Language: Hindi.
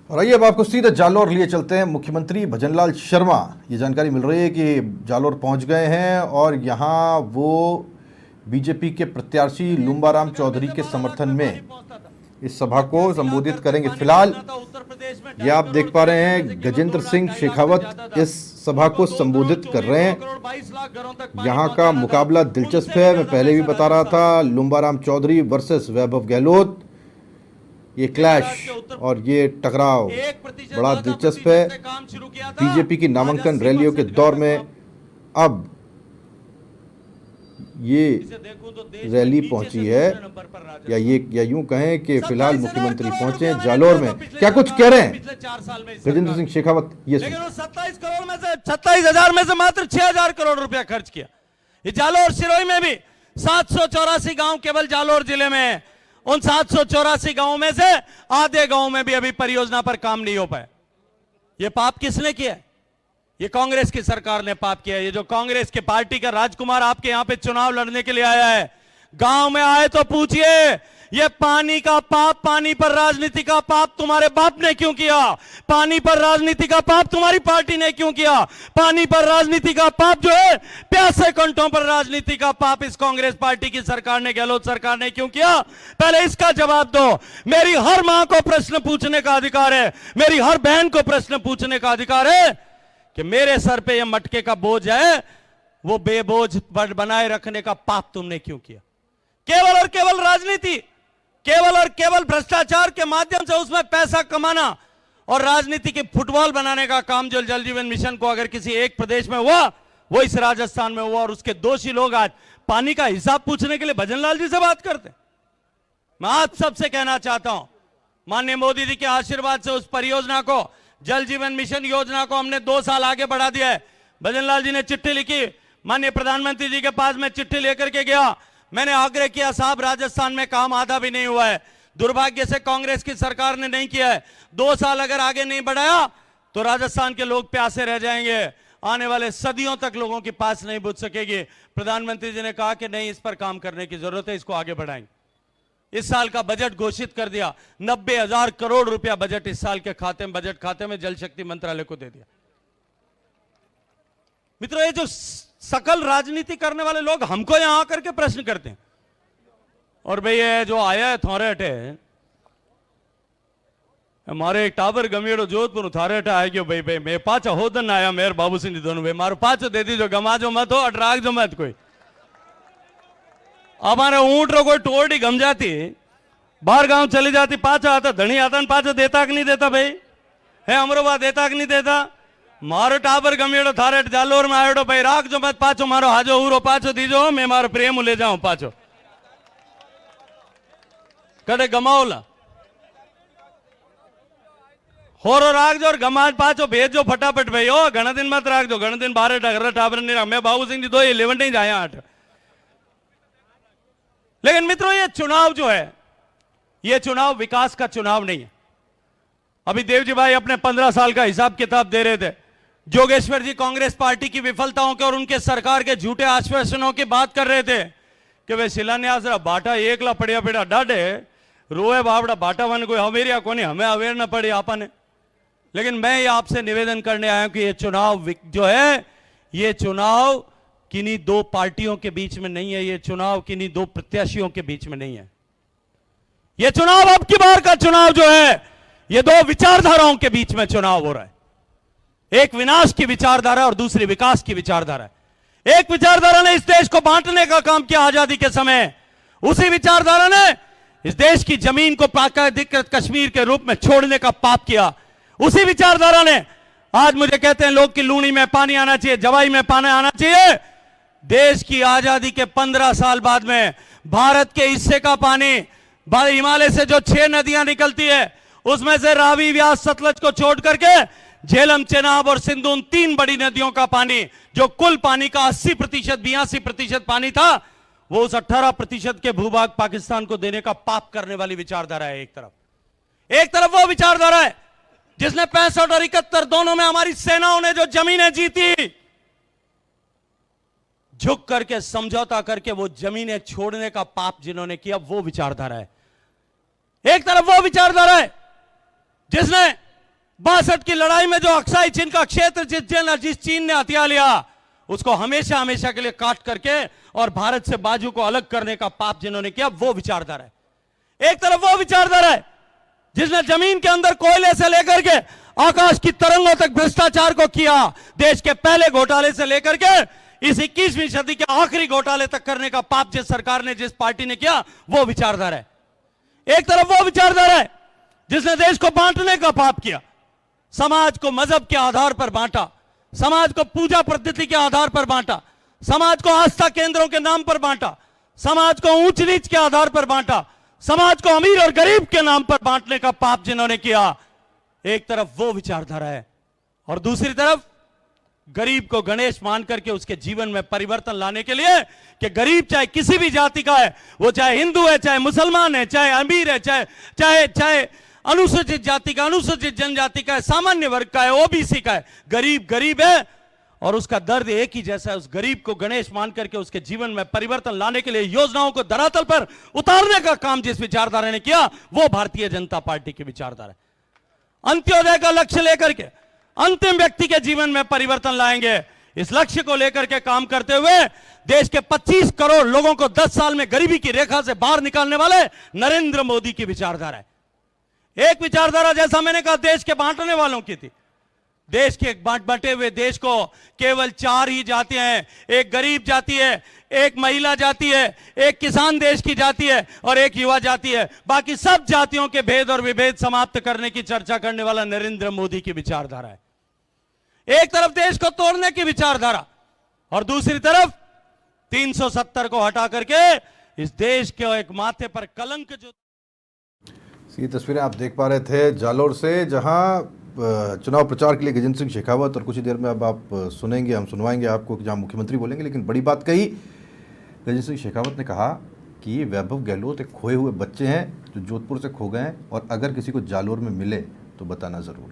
और आइए अब आपको सीधे जालौर लिए चलते हैं। मुख्यमंत्री भजनलाल शर्मा, ये जानकारी मिल रही है कि जालौर पहुंच गए हैं और यहां वो बीजेपी के प्रत्याशी लुम्बाराम चौधरी के समर्थन में इस सभा को संबोधित करेंगे। फिलहाल ये आप देख पा रहे हैं, गजेंद्र सिंह शेखावत इस सभा को संबोधित कर रहे हैं। यहाँ का मुकाबला दिलचस्प है, मैं पहले भी बता रहा था। लुम्बाराम चौधरी वर्सेस वैभव गहलोत, ये क्लैश और ये टकराव बड़ा दिलचस्प है। बीजेपी की नामांकन रैलियों के दौर में अब ये रैली पहुंची है, या यूं कहें कि फिलहाल मुख्यमंत्री पहुंचे जालौर में। क्या कुछ कह रहे हैं गजेंद्र सिंह शेखावत, ये 27,000 में से मात्र 6,000 करोड़ रुपया खर्च किया। ये जालौर सिरोही में भी 784 गांव केवल जालौर जिले में है। उन 784 गांवों में से आधे गांव में भी अभी परियोजना पर काम नहीं हो पाया। ये पाप किसने किया? ये कांग्रेस की सरकार ने पाप किया। ये जो कांग्रेस के पार्टी का राजकुमार आपके यहां पे चुनाव लड़ने के लिए आया है, गांव में आए तो पूछिए, ये पानी का पाप, पानी पर राजनीति का पाप तुम्हारे बाप ने क्यों किया? पानी पर राजनीति का पाप तुम्हारी पार्टी ने क्यों किया? पानी पर राजनीति का पाप जो है, प्यासे कंठों पर राजनीति का पाप इस कांग्रेस पार्टी की सरकार ने, गहलोत सरकार ने क्यों किया? पहले इसका जवाब दो। मेरी हर मां को प्रश्न पूछने का अधिकार है, मेरी हर बहन को प्रश्न पूछने का अधिकार है कि मेरे सर पे ये मटके का बोझ है, वो बेबोझ बनाए रखने का पाप तुमने क्यों किया? केवल और केवल राजनीति, केवल और केवल भ्रष्टाचार के माध्यम से उसमें पैसा कमाना और राजनीति की फुटबॉल बनाने का काम जो जल जीवन मिशन को अगर किसी एक प्रदेश में हुआ, वो इस राजस्थान में हुआ। और उसके दोषी लोग आज पानी का हिसाब पूछने के लिए भजनलाल जी से बात करते। मैं आप सबसे कहना चाहता हूं, माननीय मोदी जी के आशीर्वाद से उस परियोजना को, जल जीवन मिशन योजना को हमने 2 साल आगे बढ़ा दिया है। भजनलाल जी ने चिट्ठी लिखी, माननीय प्रधानमंत्री जी के पास मैं चिट्ठी लेकर के गया। मैंने आग्रह किया, साहब राजस्थान में काम आधा भी नहीं हुआ है। दुर्भाग्य से कांग्रेस की सरकार ने नहीं किया है। 2 साल अगर आगे नहीं बढ़ाया तो राजस्थान के लोग प्यासे रह जाएंगे, आने वाले सदियों तक लोगों की प्यास नहीं बुझ सकेगी। प्रधानमंत्री जी ने कहा कि नहीं, इस पर काम करने की जरूरत है, इसको आगे बढ़ाएंगे। इस साल का बजट घोषित कर दिया, 90,000 करोड़ रुपया बजट इस साल के खाते में, बजट खाते में जल शक्ति मंत्रालय को दे दिया। मित्रों, ये जो सकल राजनीति करने वाले लोग हमको यहां आकर के प्रश्न करते हैं, और भाई ये जो आया है थोरेट है, हमारे एक टावर गमीड़ो जोधपुर थारेट आए गयो भाई मैं पाचा होदन आया मेरे बाबू सिंह दोनों भाई मारो पाचो दे दीजो, गमा जो मत हो, अटराग जो मत कोई। हमारे ऊंट रो कोई टोड़ी गम जाती, बाहर गांव चली जाती, पाचा आता धनी आता, पाचो देता कि नहीं देता भाई है? हमरो बात देता कि नहीं देता? मारो टाबर गमेड़ो थारेट जालोर में आयो भाई, राख जो मत पाचो, मारो हाजो उरो पाचो दीजो, मैं मारो प्रेम ले जाऊं पाचो, कड़े गमाओला होरो राख जो और गमाज पाचो भेजो फटाफट भाई। ओ घना दिन मत राख दो, घना दिन बारे टाबर नहीं रहा। मैं बाबू सिंह जी 2 11 नहीं जाया 8। लेकिन मित्रों, ये चुनाव जो है, ये चुनाव विकास का चुनाव नहीं है। अभी देवजी भाई अपने 15 साल का हिसाब किताब दे रहे थे। जोगेश्वर जी कांग्रेस पार्टी की विफलताओं के और उनके सरकार के झूठे आश्वासनों की बात कर रहे थे कि वे शिलान्यास बाटा एकला पड़िया पड़ा डाडे रोए बाबड़ा बाटा वन कोई हमेरिया कोनी, हमें अवेयर ना पड़ी आपने। लेकिन मैं ये आपसे निवेदन करने आया हूं कि ये चुनाव जो है, ये चुनाव किन्हीं 2 पार्टियों के बीच में नहीं है, ये चुनाव किन्हीं 2 प्रत्याशियों के बीच में नहीं है। ये चुनाव अब की बार का चुनाव जो है, ये 2 विचारधाराओं के बीच में चुनाव हो रहा है। एक विनाश की विचारधारा और दूसरी विकास की विचारधारा है। एक विचारधारा ने इस देश को बांटने का काम किया आजादी के समय, उसी विचारधारा ने इस देश की जमीन को प्राकृतिक कश्मीर के रूप में छोड़ने का पाप किया। उसी विचारधारा ने आज मुझे कहते हैं लोग कि लूणी में पानी आना चाहिए, जवाई में पानी आना चाहिए। देश की आजादी के 15 साल बाद में भारत के हिस्से का पानी, हिमालय से जो 6 नदियां निकलती है, उसमें से रावी, व्यास, सतलज को छोड़ करके झेलम, चेनाब और सिंधु, 3 बड़ी नदियों का पानी, जो कुल पानी का 80%, 82% पानी था, वो उस 18% के भूभाग पाकिस्तान को देने का पाप करने वाली विचारधारा है। एक तरफ वो विचारधारा है जिसने 65 और 71 दोनों में हमारी सेनाओं ने जो जमीनें जीती, झुक करके समझौता करके वो जमीनें छोड़ने का पाप जिन्होंने किया, वो विचारधारा है। एक तरफ वो विचारधारा है जिसने 62 की लड़ाई में जो अक्साई चीन का क्षेत्र जिस चीन ने हथिया लिया, उसको हमेशा हमेशा के लिए काट करके और भारत से बाजू को अलग करने का पाप जिन्होंने किया, वो विचारधारा है। एक तरफ वो विचारधारा है जिसने जमीन के अंदर कोयले से लेकर के आकाश की तरंगों तक भ्रष्टाचार को किया, देश के पहले घोटाले से लेकर के इस 21वीं सदी के आखिरी घोटाले तक करने का पाप जिस सरकार ने, जिस पार्टी ने किया, वो विचारधारा है। एक तरफ वो विचारधारा है जिसने देश को बांटने का पाप किया, समाज को मजहब के आधार पर बांटा, समाज को पूजा पद्धति के आधार पर बांटा, समाज को आस्था केंद्रों के नाम पर बांटा, समाज को ऊंच नीच के आधार पर बांटा, समाज को अमीर और गरीब के नाम पर बांटने का पाप जिन्होंने किया। एक तरफ वो विचारधारा है और दूसरी तरफ गरीब को गणेश मान करके उसके जीवन में परिवर्तन लाने के लिए कि गरीब चाहे किसी भी जाति का है, वो चाहे हिंदू है, चाहे मुसलमान है, चाहे अमीर है, चाहे अनुसूचित जाति का, अनुसूचित जनजाति का है, सामान्य वर्ग का है, ओबीसी का है, गरीब गरीब है और उसका दर्द एक ही जैसा है। उस गरीब को गणेश मान करके उसके जीवन में परिवर्तन लाने के लिए योजनाओं को धरातल पर उतारने का काम जिस विचारधारा ने किया, वो भारतीय जनता पार्टी की विचारधारा है। अंत्योदय का लक्ष्य लेकर के अंतिम व्यक्ति के जीवन में परिवर्तन लाएंगे, इस लक्ष्य को लेकर के काम करते हुए देश के 25 करोड़ लोगों को 10 साल में गरीबी की रेखा से बाहर निकालने वाले नरेंद्र मोदी की विचारधारा है। एक विचारधारा, जैसा मैंने कहा, देश के बांटने वालों की थी। देश के बांटे हुए देश को केवल 4 ही जातियां हैं, एक गरीब जाति है, एक महिला जाति है, एक किसान देश की जाति है और एक युवा जाति है। बाकी सब जातियों के भेद और विभेद समाप्त करने की चर्चा करने वाला नरेंद्र मोदी की विचारधारा है। एक तरफ देश को तोड़ने की विचारधारा और दूसरी तरफ 370 को हटा करके इस देश के एक माथे पर कलंक जो। ये तस्वीरें आप देख पा रहे थे जालोर से, जहां चुनाव प्रचार के लिए गजेंद्र सिंह शेखावत, और कुछ ही देर में अब आप सुनेंगे, हम सुनवाएंगे आपको कि जहां मुख्यमंत्री बोलेंगे। लेकिन बड़ी बात कही गजेंद्र सिंह शेखावत ने, कहा कि वैभव गहलोत एक खोए हुए बच्चे हैं जो जोधपुर से खो गए हैं और अगर किसी को जालोर में मिले तो बताना ज़रूर।